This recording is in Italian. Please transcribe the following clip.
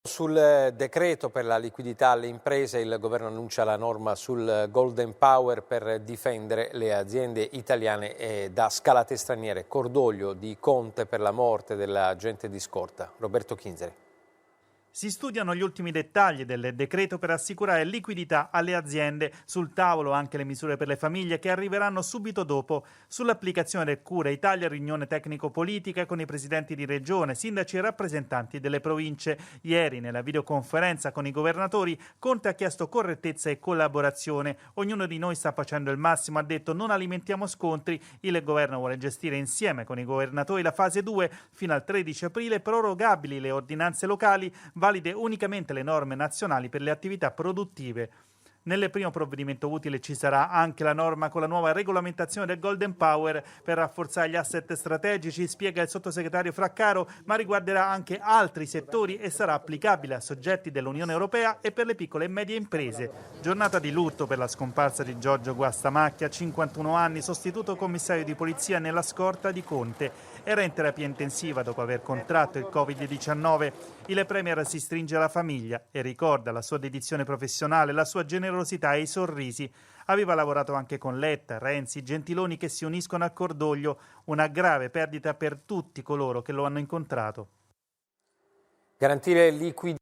Sul decreto per la liquidità alle imprese, il governo annuncia la norma sul Golden Power per difendere le aziende italiane da scalate straniere. Cordoglio di Conte per la morte dell'agente di scorta. Roberto Chinzeri. Si studiano gli ultimi dettagli del decreto per assicurare liquidità alle aziende. Sul tavolo anche le misure per le famiglie che arriveranno subito dopo. Sull'applicazione del Cura Italia, riunione tecnico-politica con i presidenti di regione, sindaci e rappresentanti delle province. Ieri, nella videoconferenza con i governatori, Conte ha chiesto correttezza e collaborazione. Ognuno di noi sta facendo il massimo, ha detto, non alimentiamo scontri. Il governo vuole gestire insieme con i governatori la fase 2 fino al 13 aprile, prorogabili le ordinanze locali, valide unicamente le norme nazionali per le attività produttive. Nel primo provvedimento utile ci sarà anche la norma con la nuova regolamentazione del Golden Power per rafforzare gli asset strategici, spiega il sottosegretario Fraccaro, ma riguarderà anche altri settori e sarà applicabile a soggetti dell'Unione Europea e per le piccole e medie imprese. Giornata di lutto per la scomparsa di Giorgio Guastamacchia, 51 anni, sostituto commissario di polizia nella scorta di Conte. Era in terapia intensiva dopo aver contratto il Covid-19. Il Premier si stringe alla famiglia e ricorda la sua dedizione professionale, la sua generosità e i sorrisi. Aveva lavorato anche con Letta, Renzi, Gentiloni che si uniscono al cordoglio, una grave perdita per tutti coloro che lo hanno incontrato. Garantire liquidità